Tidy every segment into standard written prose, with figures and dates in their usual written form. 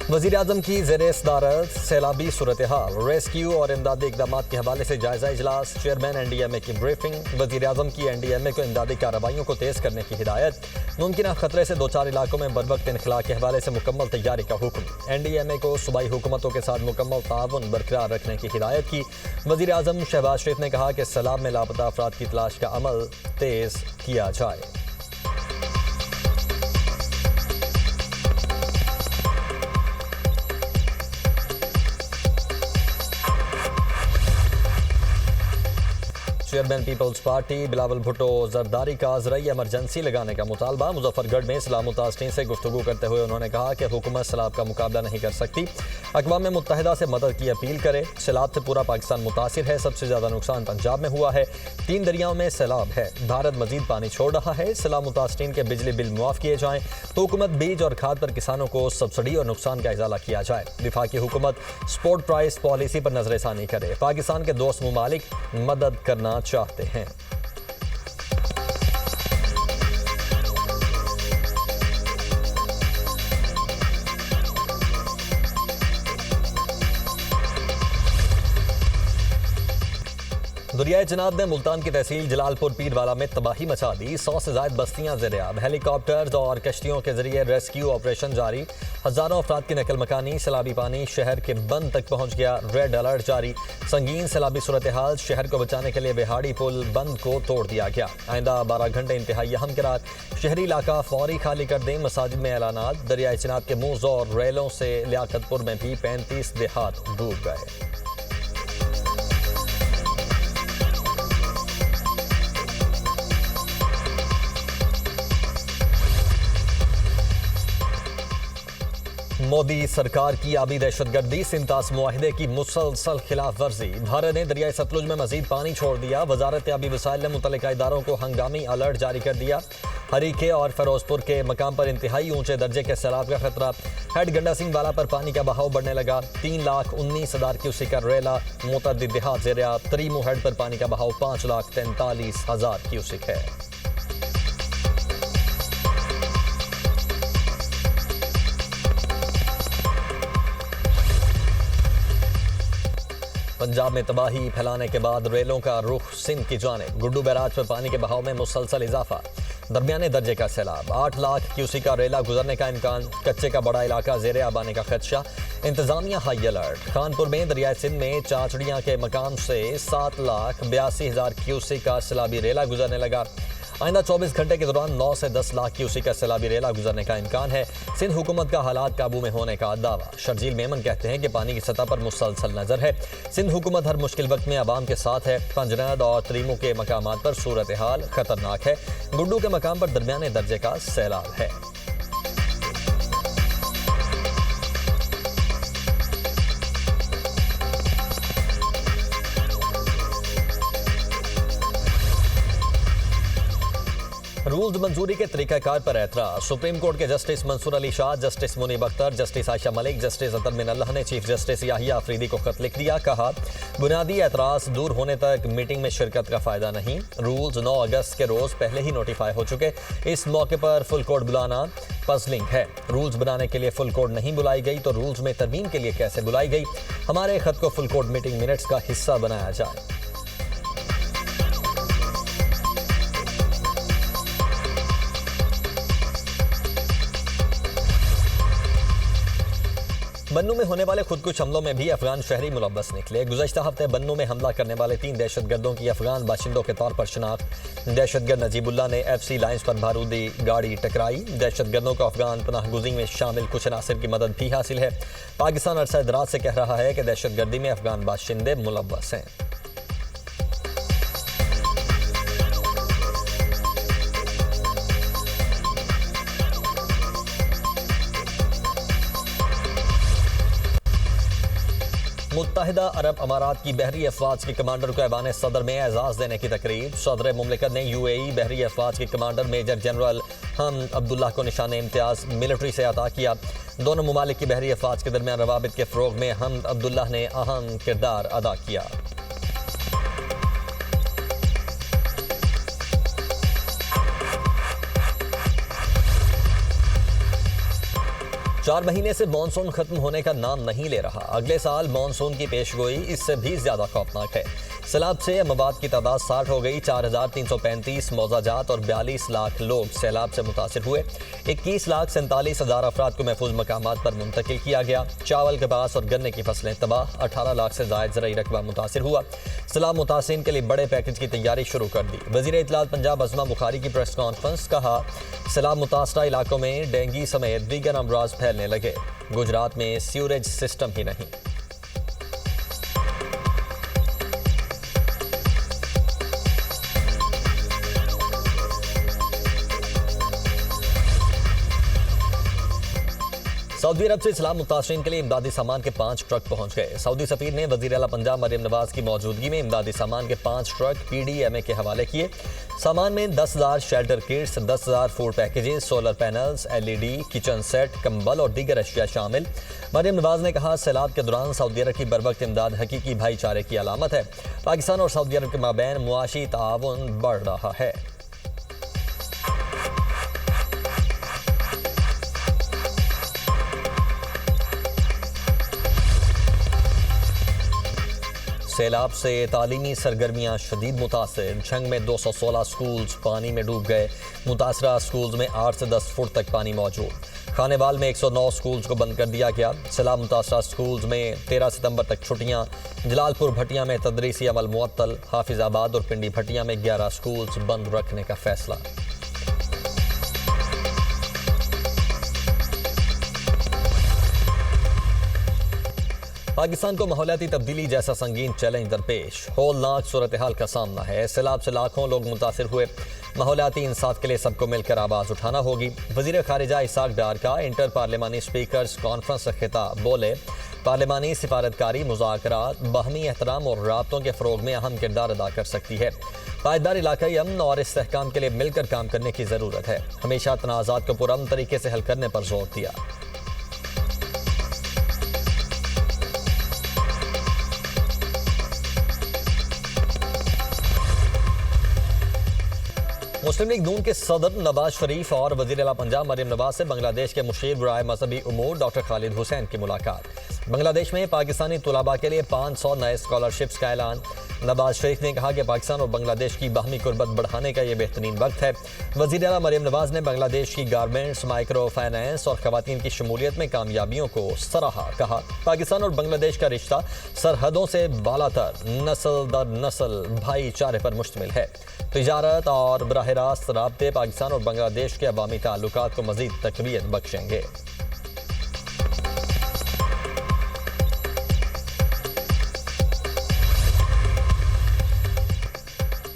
वज़ीर आज़म की ज़ेरे सदारत सैलाबी सूरत हाल, रेस्क्यू और इमदादी इक़दाम के हवाले से जायज़ा इजलास। चेयरमैन NDMA की ब्रीफिंग। वज़ीर आज़म की NDMA को इमदादी कार्रवाइयों को तेज़ करने की हिदायत। मुमकिन खतरे से दो चार इलाकों में बरवक्त इनखला के हवाले से मुकम्मल तैयारी का हुक्म। NDMA को सूबाई हुकूमतों के साथ मुकम्मल ताउन बरकरार रखने की हिदायत की। वज़ीर आज़म शहबाज शरीफ ने कहा कि सैलाब में लापता अफराद की तलाश का अमल तेज़ किया जाए। Chairman People's Party Bilawal Bhutto Zardari का ज़राई एमरजेंसी लगाने का मुतालबा। मुजफ्फरगढ़ में सैलाब मुतासरीन से गुफ्तगू करते हुए उन्होंने कहा कि हुकूमत सैलाब का मुकाबला नहीं कर सकती, अक़वाम मुत्तहिदा से मदद की अपील करे। सैलाब से पूरा पाकिस्तान मुतासिर है, सबसे ज़्यादा नुकसान पंजाब में हुआ है, 3 दरियाओं में सैलाब है, भारत मजीद पानी छोड़ रहा है। सैलाब मुतासरीन के बिजली बिल मुआफ़ किए जाएँ तो हुकूमत बीज और खाद पर किसानों को सब्सिडी और नुकसान का इजाला किया जाए। वफाकी हुकूमत स्पोर्ट प्राइस पॉलिसी पर नजरसानी करे। पाकिस्तान के दोस्त ममालिक मदद करना चाहते हैं। दरियाए जनाब ने मुल्तान की तहसील जलालपुर पीरवाला में तबाही मचा दी। 100 से ज्यादा बस्तियां ज़ेर-ए-आब। हेलीकॉप्टर्स और कश्तियों के जरिए रेस्क्यू ऑपरेशन जारी। हजारों अफराद की नकल मकानी। सैलाबी पानी शहर के बंद तक पहुंच गया। रेड अलर्ट जारी। संगीन सैलाबी सूरत हाल। शहर को बचाने के लिए बिहाड़ी पुल बंद को तोड़ दिया गया। आइंदा 12 घंटे इंतहाई अहम करार। शहरी इलाका फौरी खाली कर दें। मसाजिद में ऐलानात। दरियाए जनाब के मुंह और रेलों से लियाकतपुर में भी 35 देहात डूब गए। मोदी सरकार की आबी दहशतगर्दी। सिंतास मुआहिदे की मुसलसल खिलाफ वर्जी। भारत ने दरियाए सतलुज में मजीद पानी छोड़ दिया। वजारत आबी वसाइल ने मुतल्लिका इदारों को हंगामी अलर्ट जारी कर दिया। हरीके और फिरोजपुर के मकाम पर इंतहाई ऊंचे दर्जे के सैलाब का खतरा। हेड गंडा सिंह वाला पर पानी का बहाव बढ़ने लगा। 3,19,000 क्यूसेक का रेला। मुतअद्दिद देहात ज़ेर-ए-आब। तरीमू हेड पर पानी का बहाव 5,43,000 क्यूसेक है। पंजाब में तबाही फैलाने के बाद रेलों का रुख सिंध की जानिब। गुड्डू बैराज पर पानी के बहाव में मुसलसल इजाफा। दरमियाने दर्जे का सैलाब। 8 लाख क्यूसेक का रेला गुजरने का इम्कान। कच्चे का बड़ा इलाका ज़ेर-ए-आब आने का खदशा। इंतजामिया हाई अलर्ट। कानपुर में दरियाए सिंध में चाचड़ियाँ के मकाम से 7,82,000 क्यूसेक का सैलाबी रेला गुजरने लगा। आइंदा 24 घंटे के दौरान 9 से 10 लाख क्यूसेक का सैलाबी रेला गुजरने का इम्कान है। सिंध हुकूमत का हालात काबू में होने का दावा। शर्जील मेमन कहते हैं कि पानी की सतह पर मुसलसल नजर है। सिंध हुकूमत हर मुश्किल वक्त में आवाम के साथ है। पंजनद और तरीमू के मकामात पर सूरत हाल खतरनाक है। गुड्डू के मकाम पर दरमियाने दर्जे का सैलाब है। रूल्स मंजूरी के तरीकाकार पर एतराज। सुप्रीम कोर्ट के justice Mansoor Ali Shah, justice Munib Akhtar, justice Ayesha Malik, justice Athar Minallah ने चीफ जस्टिस याहिया अफरीदी को खत लिख दिया। कहा, बुनियादी एतराज दूर होने तक मीटिंग में शिरकत का फायदा नहीं। रूल्स 9 अगस्त के रोज पहले ही नोटिफाई हो चुके। इस मौके पर फुल कोर्ट बुलाना पजलिंग है। रूल्स बनाने के लिए फुल कोर्ट नहीं बुलाई गई तो रूल्स में तरमीम के लिए कैसे बुलाई गई? हमारे खत को फुल कोर्ट मीटिंग मिनट्स का हिस्सा बनाया जाए। बन्नू में होने वाले खुदकुश हमलों में भी अफगान शहरी मुलव्वस निकले। गुज़श्ता हफ्ते बन्नू में हमला करने वाले 3 दहशतगर्दों की अफगान बाशिंदों के तौर पर शिनाख्त। दहशतगर्द नजीबुल्लाह ने FC लाइन्स पर बारूदी गाड़ी टकराई। दहशतगर्दों को अफगान पनाहगुज़ी में शामिल कुछ अनासिर की मदद भी हासिल है। पाकिस्तान अरसा दराज से कह रहा है कि दहशतगर्दी में अफगान बाशिंदे मुलव्वस हैं। मुत्तहिदा अरब अमारात की बहरी अफवाज के कमांडर को ऐवान सदर में एजाज़ देने की तकरीब। सदर मुमलिकत ने UAE बहरी अफवाज के कमांडर मेजर जनरल हम अब्दुल्लाह को निशान इम्तियाज़ मिलिट्री से अता किया। दोनों ममालिक की बहरी अफवाज के दरमियान रवाबित के फ़रोग़ में हम अब्दुल्लाह ने अहम किरदार अदा किया। 4 महीने से मानसून खत्म होने का नाम नहीं ले रहा। अगले साल मानसून की पेशगोई इससे भी ज्यादा खौफनाक है। सैलाब से अमवात की तादाद 60 हो गई। 4,335 मौजाजात और 42 लाख लोग सैलाब से मुतासिर हुए। 21,47,000 अफराद को महफूज मकामात पर मुंतकिल किया गया। चावल, कपास और गन्ने की फसलें तबाह। 18 लाख से जायद ज़राई रकबा मुतासिर हुआ। सैलाब मुतासिरीन के लिए बड़े पैकेज की तैयारी शुरू कर दी। वज़ीर इत्तलात पंजाब अज़मा बुखारी की प्रेस कॉन्फ्रेंस। कहा, सैलाब मुतासरा इलाकों में डेंगू समेत दीगर अमराज फैलने लगे। गुजरात में सीवरेज सिस्टम ही नहीं। सऊदी अरब से सैलाब मुतासरीन के लिए इमदादी सामान के 5 ट्रक पहुंच गए। सऊदी सफीर ने वज़ीर आला पंजाब मरियम नवाज की मौजूदगी में इमदादी सामान के 5 ट्रक PDMA के हवाले किए। सामान में 10,000 shelter kits, 10,000 food packages, solar panels, LED, kitchen set, कंबल और दीगर अशिया शामिल। मरियम नवाज ने कहा, सैलाब के दौरान सऊदी अरब की बरवक्त इमदाद हकीकी भाईचारे की अलामत है। पाकिस्तान और सऊदी अरब के माबैन मुआशी ताउन बढ़ रहा है। सैलाब से तालीमी सरगर्मियाँ शदीद मुतासर। झंग में 216 स्कूल्स पानी में डूब गए। मुतासरा स्कूल्स में 8 से 10 फुट तक पानी मौजूद। खानेवाल में 109 स्कूल्स को बंद कर दिया गया। सैलाब मुतासरा स्कूल्स में 13 सितंबर तक छुट्टियाँ। जलालपुर भटिया में तदरीसी अमल मुअत्तल। हाफिजाबाद और पिंडी भटिया में 11 स्कूल्स बंद रखने का फैसला। पाकिस्तान को माहौलियाती तब्दीली जैसा संगीन चैलेंज दरपेश। होलनाक सूरत हाल का सामना है। सैलाब से लाखों लोग मुतासिर हुए। माहौलियाती इंसाफ के लिए सबको मिलकर आवाज़ उठाना होगी। वज़ीर खारिजा इसाक डार का इंटर पार्लिमानी स्पीकर्स कॉन्फ्रेंस से खिताब। बोले, पार्लिमानी सिफारतकारी मुज़ाकरात बाहमी एहतराम और राब्तों के फ़रोग में अहम किरदार अदा कर सकती है। पायदार इलाकाई अमन और इस्तेहकाम के लिए मिलकर काम करने की ज़रूरत है। हमेशा तनाज़ात को पुरअमन तरीके से हल करने पर जोर दिया। मुस्लिम लीग नून के सदर नवाज शरीफ और वज़ीर आला पंजाब मरियम नवाज से बांग्लादेश के मुशीर बराए मजहबी उमूर डॉक्टर खालिद हुसैन की मुलाकात। बांग्लादेश में पाकिस्तानी तुलाबा के लिए 500 नए स्कॉलरशिप्स का ऐलान। नवाज शरीफ ने कहा कि पाकिस्तान और बांग्लादेश की बाहमी कुर्बत बढ़ाने का ये बेहतरीन वक्त है। वज़ीर आला मरियम नवाज ने बांग्लादेश की गारमेंट्स, माइक्रो फाइनेंस और ख़वातीन की शमूलियत में कामयाबियों को सराहा। कहा, पाकिस्तान और बांग्लादेश का रिश्ता सरहदों से बालातर नस्ल दर नस्ल भाईचारे पर मुश्तमिल है। तिजारत और बराह रास्त राब्ते पाकिस्तान और बांग्लादेश के अवामी ताल्लुकात को मज़ीद तक़वियत बख्शेंगे।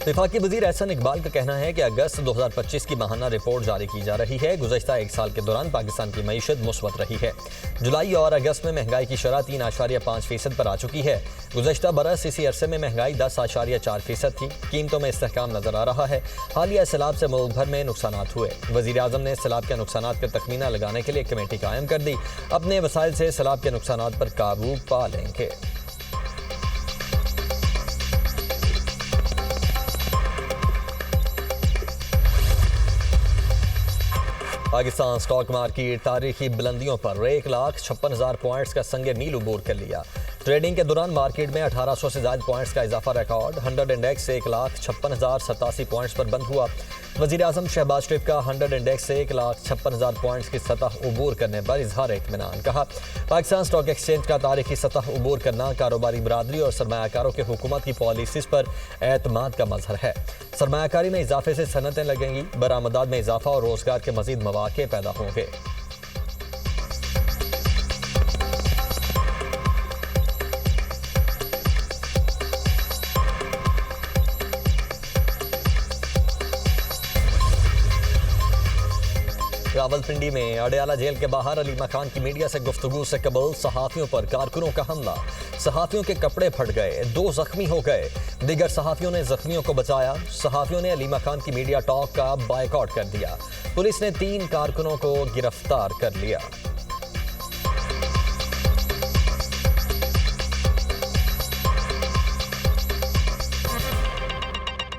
वफाकी वज़ीर एहसन इकबाल का कहना है कि अगस्त 2025 की माहाना रिपोर्ट जारी की जा रही है। गुज़श्ता 1 साल के दौरान पाकिस्तान की मईशत मुस्बत रही है। जुलाई और अगस्त में महंगाई की शरह 3.5% पर आ चुकी है। गुज़श्ता बरस इसी अरसे में महंगाई 10.4% थी। कीमतों में इस्तेहकाम नजर आ रहा है। हालिया सैलाब से मुल्क भर में नुकसानात हुए। वज़ीर आज़म ने सैलाब के नुकसानात का तखमीना लगाने के लिए कमेटी कायम कर दी। अपने वसाइल से सैलाब के नुकसानात पर काबू पा लेंगे। पाकिस्तान स्टॉक मार्केट तारीखी बुलंदियों पर 1,56,000 पॉइंट्स का संगे मील उबूर कर लिया। ट्रेडिंग के दौरान मार्केट में 1800 से ज़्यादा पॉइंट्स का इजाफा रिकॉर्ड। 100 इंडेक्स 1,56,087 पॉइंट्स पर बंद हुआ। वज़ीर आज़म शहबाज शरीफ का 100 इंडेक्स से 1,56,000 पॉइंट्स की सतह उबूर करने पर इजहार इत्मीनान। कहा, पाकिस्तान स्टॉक एक्सचेंज का तारीखी सतह उबूर करना कारोबारी बरादरी और सरमायाकारों के हुकूमत की पॉलिसीज़ पर एतमाद का मजहर है। सरमायाकारी में इजाफे से सनतें लगेंगी, बरामदात में इजाफा और रोजगार के मजीद मौके पैदा होंगे। रावलपिंडी में अडयाला जेल के बाहर अलीमा खान की मीडिया से गुफ्तगू से कबल सहाफियों पर कारकुनों का हमला। सहाफियों के कपड़े फट गए, 2 जख्मी हो गए। दीगर सहाफियों ने जख्मियों को बचाया। सहाफियों ने अलीमा खान की मीडिया टॉक का बायकॉट कर दिया। पुलिस ने 3 कारकुनों को गिरफ्तार कर लिया।